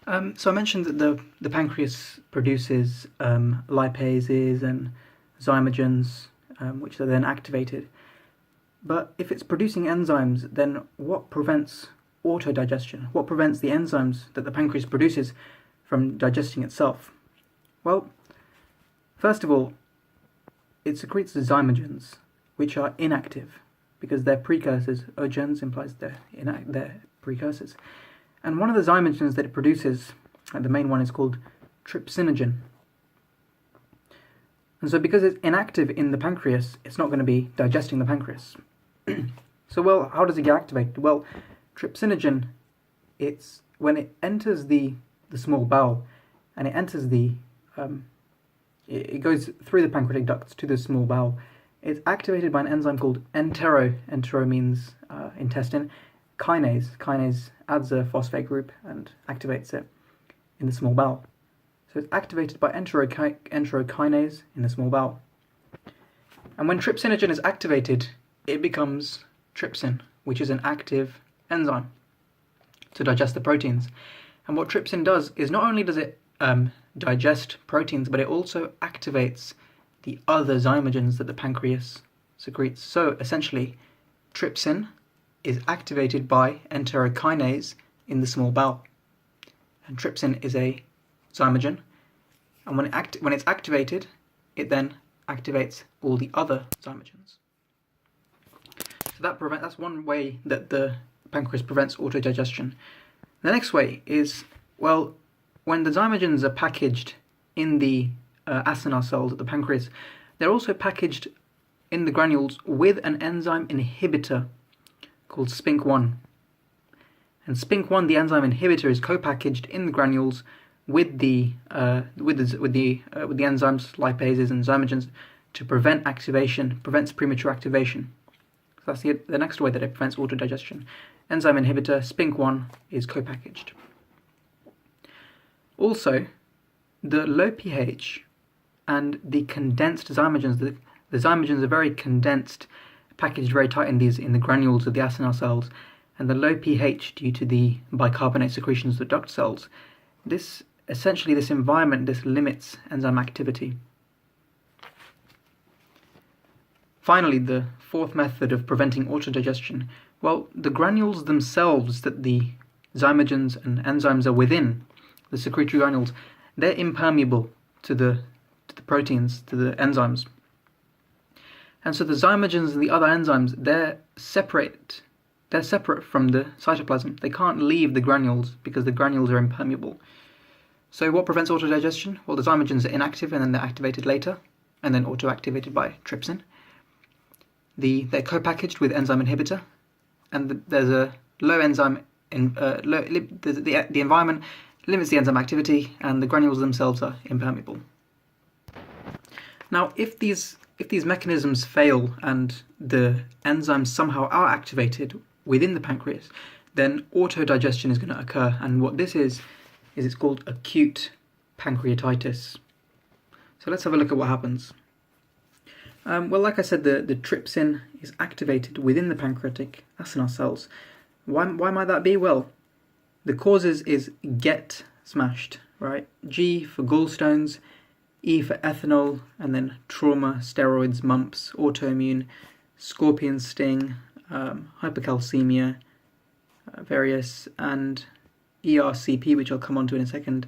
So I mentioned that the pancreas produces lipases and zymogens, which are then activated. But if it's producing enzymes, then what prevents autodigestion? What prevents the enzymes that the pancreas produces from digesting itself? Well, first of all, it secretes the zymogens, which are inactive because they're precursors. Ogens implies they're precursors. And one of the zymogens that it produces, the main one, is called trypsinogen. And so because it's inactive in the pancreas, it's not going to be digesting the pancreas. So, well, how does it get activated? Well, trypsinogen, it's when it enters the small bowel, and it enters it goes through the pancreatic ducts to the small bowel. It's activated by an enzyme called entero means intestine, kinase adds a phosphate group and activates it in the small bowel. So it's activated by enterokinase in the small bowel. And when trypsinogen is activated, it becomes trypsin, which is an active enzyme to digest the proteins. And what trypsin does is not only does it digest proteins, but it also activates the other zymogens that the pancreas secretes. So essentially, trypsin is activated by enterokinase in the small bowel. And trypsin is a zymogen. And when it's activated, it then activates all the other zymogens. So that's one way that the pancreas prevents autodigestion. The next way is, well, when the zymogens are packaged in the acinar cells of the pancreas, they're also packaged in the granules with an enzyme inhibitor called spink1. And spink1, the enzyme inhibitor, is co-packaged in the granules with the enzymes, lipases and zymogens, to prevent activation, prevents premature activation. So that's the next way that it prevents autodigestion. Enzyme inhibitor, spink1, is co-packaged. Also, the low pH and the condensed zymogens, the zymogens are very condensed, packaged very tight in the granules of the acinar cells, and the low pH due to the bicarbonate secretions of the duct cells. This environment limits enzyme activity. Finally, the fourth method of preventing autodigestion, well, the granules themselves that the zymogens and enzymes are within, the secretory granules, they're impermeable to the proteins, to the enzymes. And so the zymogens and the other enzymes, they're separate from the cytoplasm. They can't leave the granules because the granules are impermeable. So what prevents autodigestion? Well, the zymogens are inactive and then they're activated later, and then auto-activated by trypsin. They're co-packaged with enzyme inhibitor, and there's a low enzyme the environment limits the enzyme activity, and the granules themselves are impermeable. Now, if these mechanisms fail and the enzymes somehow are activated within the pancreas, then autodigestion is going to occur, and what this is it's called acute pancreatitis. So let's have a look at what happens. Well, like I said, the trypsin is activated within the pancreatic acinar cells. Why might that be? Well, the causes is get smashed, right? G for gallstones, E for ethanol, and then trauma, steroids, mumps, autoimmune, scorpion sting, hypercalcemia, various, and ERCP, which I'll come on to in a second,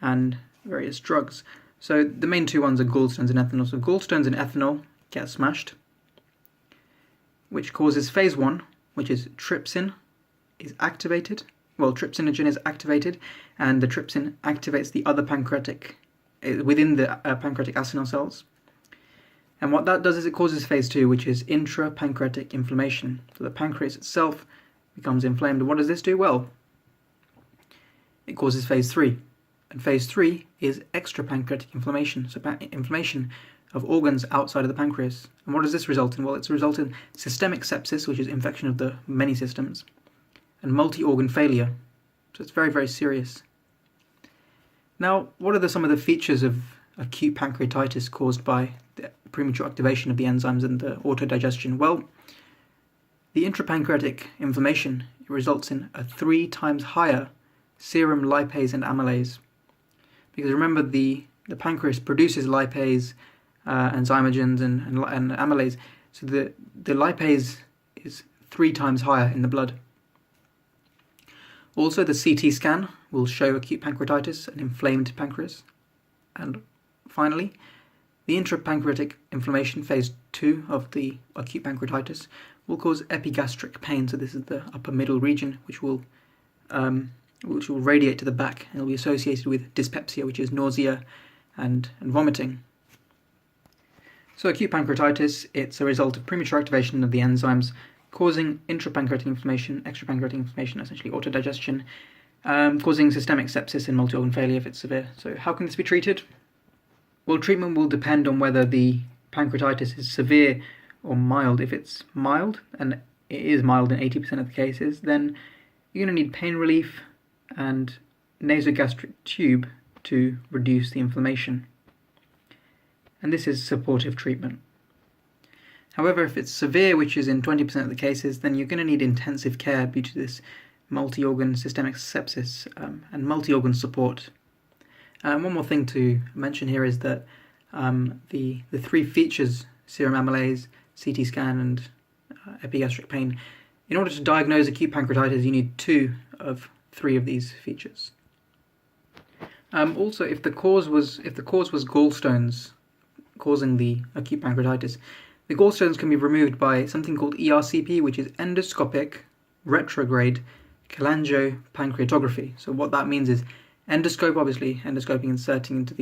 and various drugs. So the main two ones are gallstones and ethanol. So gallstones and ethanol get smashed, which causes phase 1, which is trypsin is activated. Well, trypsinogen is activated, and the trypsin activates the other pancreatic, within the pancreatic acinar cells. And what that does is it causes phase 2, which is intrapancreatic inflammation. So the pancreas itself becomes inflamed. What does this do? Well, it causes phase 3. And phase 3 is extrapancreatic inflammation, so inflammation of organs outside of the pancreas. And what does this result in? Well, it's resulted in systemic sepsis, which is infection of the many systems, and multi-organ failure. So it's very, very serious. Now, what are some of the features of acute pancreatitis caused by the premature activation of the enzymes and the autodigestion? Well, the intrapancreatic inflammation results in a 3 times higher serum lipase and amylase. Because remember, the pancreas produces lipase, and zymogens and amylase, so the lipase is 3 times higher in the blood. Also, the CT scan will show acute pancreatitis, an inflamed pancreas. And finally, the intrapancreatic inflammation, phase 2 of the acute pancreatitis, will cause epigastric pain. So this is the upper middle region, which will radiate to the back, and it will be associated with dyspepsia, which is nausea and vomiting. So acute pancreatitis, it's a result of premature activation of the enzymes causing intrapancreatic inflammation, extrapancreatic inflammation, essentially autodigestion, causing systemic sepsis and multi-organ failure if it's severe. So how can this be treated? Well, treatment will depend on whether the pancreatitis is severe or mild. If it's mild, and it is mild in 80% of the cases, then you're going to need pain relief and nasogastric tube to reduce the inflammation. And this is supportive treatment. However, if it's severe, which is in 20% of the cases, then you're going to need intensive care due to this multi-organ systemic sepsis and multi-organ support. One more thing to mention here is that the 3 features, serum amylase, CT scan and epigastric pain, in order to diagnose acute pancreatitis, you need 2 of 3 of these features. Also, if the cause was gallstones causing the acute pancreatitis, the gallstones can be removed by something called ERCP, which is endoscopic retrograde cholangiopancreatography. So what that means is endoscope, obviously endoscoping, inserting into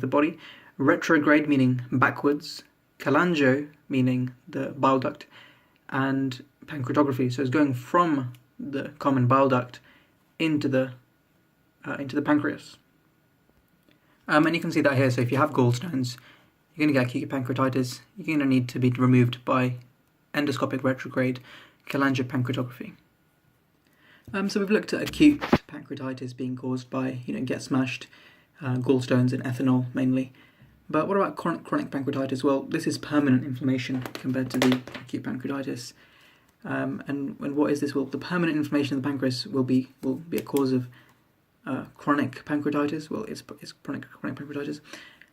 the body, retrograde meaning backwards, cholangio meaning the bile duct, and pancreatography, so it's going from the common bile duct into the pancreas. And you can see that here. So if you have gallstones, you're going to get acute pancreatitis. You're going to need to be removed by endoscopic retrograde cholangiopancreatography. So we've looked at acute pancreatitis being caused by get smashed, gallstones and ethanol mainly. But what about chronic pancreatitis? Well, this is permanent inflammation compared to the acute pancreatitis. And what is this? Well, the permanent inflammation of the pancreas will be a cause of chronic pancreatitis. Well, it's chronic pancreatitis.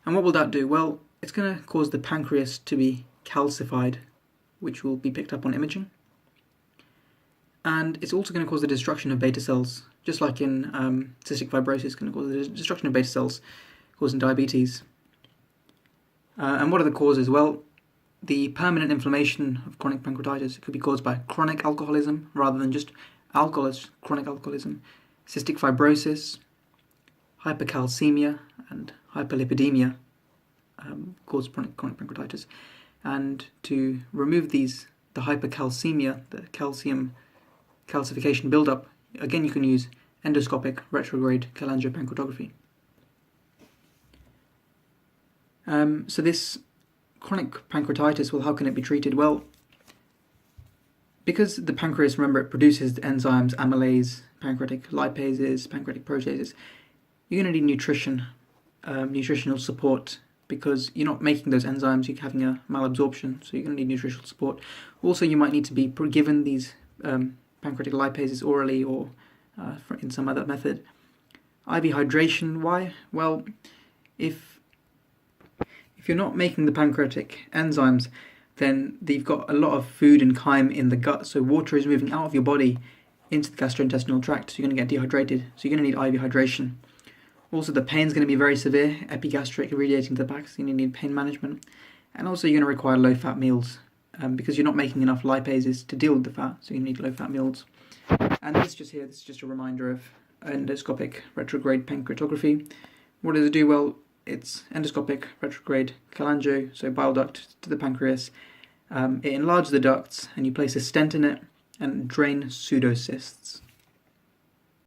And what will that do? Well, it's going to cause the pancreas to be calcified, which will be picked up on imaging. And it's also going to cause the destruction of beta cells, just like in cystic fibrosis, it's going to cause the destruction of beta cells, causing diabetes. And what are the causes? Well, the permanent inflammation of chronic pancreatitis could be caused by chronic alcoholism rather than just chronic alcoholism, cystic fibrosis, hypercalcemia, and hyperlipidemia cause chronic pancreatitis. And to remove the hypercalcemia, the calcium calcification buildup, again you can use endoscopic retrograde cholangiopancreatography. So this chronic pancreatitis, well, how can it be treated? Well, because the pancreas, remember, it produces the enzymes amylase, pancreatic lipases, pancreatic proteases, you're going to need nutritional support, because you're not making those enzymes, you're having a malabsorption, so you're going to need nutritional support. Also, you might need to be given these pancreatic lipases orally or in some other method. IV hydration, why? Well, if you're not making the pancreatic enzymes, then you've got a lot of food and chyme in the gut, so water is moving out of your body into the gastrointestinal tract, so you're going to get dehydrated, so you're going to need IV hydration. Also, the pain's going to be very severe, epigastric, radiating to the back, so you're going to need pain management. And also, you're going to require low-fat meals, because you're not making enough lipases to deal with the fat, so you need low-fat meals. And this is just a reminder of endoscopic retrograde pancreatography. What does it do? Well, it's endoscopic retrograde cholangio, so bile duct to the pancreas. It enlarges the ducts, and you place a stent in it and drain pseudocysts.